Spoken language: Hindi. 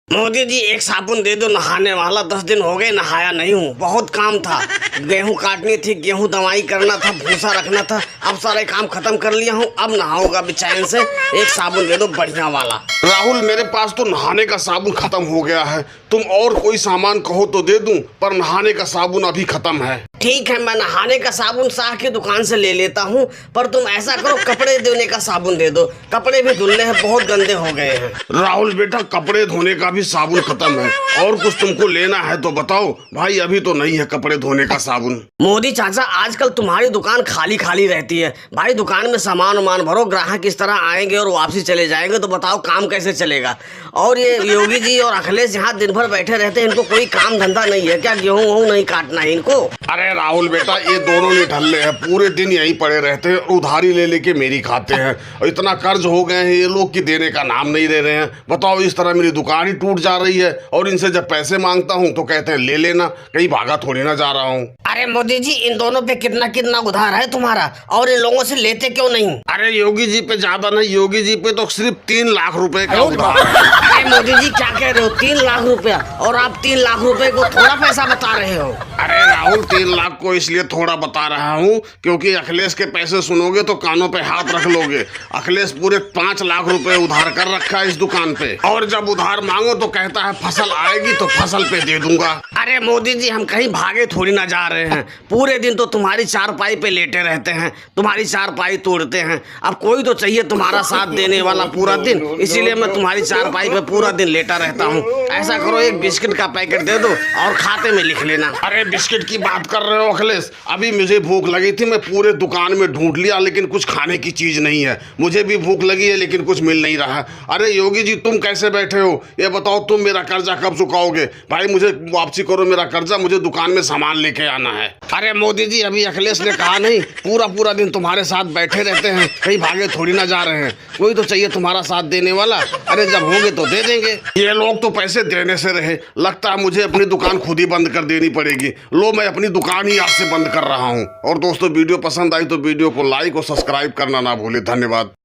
मोदी जी एक साबुन दे दो नहाने वाला। 10 दिन हो गए नहाया नहीं हूँ, बहुत काम था। गेहूं काटनी थी, गेहूं दवाई करना था, भूसा रखना था। अब सारे काम खत्म कर लिया हूँ, अब नहाऊंगा बेचैन से। एक साबुन दे दो बढ़िया वाला। राहुल, मेरे पास तो नहाने का साबुन खत्म हो गया है। तुम और कोई सामान कहो तो दे दूं, पर नहाने का साबुन अभी खत्म है। ठीक है, मैं नहाने का साबुन शाह की दुकान से ले लेता हूँ, पर तुम ऐसा करो कपड़े धोने का साबुन दे दो। कपड़े भी धुलने हैं, बहुत गंदे हो गए हैं। राहुल बेटा, कपड़े धोने का भी साबुन खत्म है। और कुछ तुमको लेना है तो बताओ भाई, अभी तो नहीं है कपड़े धोने का साबुन। मोदी चाचा, आजकल तुम्हारी दुकान खाली खाली रहती है भाई। दुकान में सामान वामान भरो, ग्राहक इस तरह आएंगे और वापसी चले जाएंगे, तो बताओ काम कैसे चलेगा। और ये योगी जी और अखिलेश यहाँ दिन भर बैठे रहते हैं, इनको कोई काम धंधा नहीं है क्या? गेहूं वहूं नहीं काटना है इनको? अरे राहुल बेटा, ये दोनों निठल्ले हैं, पूरे दिन यहीं पड़े रहते हैं, उधारी ले लेके मेरी खाते हैं। और इतना कर्ज हो गए हैं ये लोग कि देने का नाम नहीं ले रहे हैं। बताओ, इस तरह मेरी दुकान ही टूट जा रही है। और इनसे जब पैसे मांगता हूँ तो कहते हैं ले लेना, कहीं भागा थोड़ी ना जा रहा हूँ। अरे मोदी जी, इन दोनों पे कितना कितना उधार है तुम्हारा, और इन लोगों से लेते क्यों नहीं? अरे योगी जी पे ज्यादा नहीं, योगी जी पे तो सिर्फ 3 लाख रुपए का उधार है। अरे मोदी जी, क्या कह रहे हो? 3 लाख रुपया? और आप 3 लाख रुपए को थोड़ा पैसा बता रहे हो? अरे राहुल, 3 लाख को इसलिए थोड़ा बता रहा हूँ क्योंकि अखिलेश के पैसे सुनोगे तो कानों पे हाथ रख लोगे। अखिलेश पूरे 5 लाख रुपए उधार कर रखा है इस दुकान पे, और जब उधार मांगो तो कहता है फसल आएगी तो फसल पे दे दूंगा। अरे मोदी जी, हम कहीं भागे थोड़ी ना जा रहे हैं। पूरे दिन तो तुम्हारी चारपाई पे लेटे रहते हैं, तुम्हारी चारपाई तोड़ते हैं। अब कोई तो चाहिए तुम्हारा साथ देने वाला पूरा दिन, इसीलिए मैं तुम्हारी चारपाई पे पूरा दिन लेटा रहता हूँ। ऐसा करो, एक बिस्किट का पैकेट दे दो और खाते में लिख लेना। अरे बिस्किट की बात कर रहे हो अखिलेश? अभी मुझे भूख लगी थी, मैं पूरे दुकान में ढूंढ लिया, लेकिन कुछ खाने की चीज नहीं है। मुझे भी भूख लगी है लेकिन कुछ मिल नहीं रहा। अरे योगी जी, तुम कैसे बैठे हो? ये बताओ, तुम मेरा कर्जा कब चुकाओगे? भाई मुझे वापसी करो मेरा कर्जा, मुझे दुकान में सामान लेके आना है। अरे मोदी जी, अभी अखिलेश ने कहा नहीं, पूरा पूरा दिन तुम्हारे साथ बैठे रहते हैं, कहीं भागे थोड़ी ना जा रहे हैं। कोई तो चाहिए तुम्हारा साथ देने वाला। अरे जब होंगे तो दे देंगे। ये लोग तो पैसे देने से रहे, लगता है मुझे अपनी दुकान खुद ही बंद कर देनी पड़ेगी। लो, मैं अपनी दुकान ही आज से बंद कर रहा हूँ। और दोस्तों, वीडियो पसंद आई तो वीडियो को लाइक और सब्सक्राइब करना ना भूले। धन्यवाद।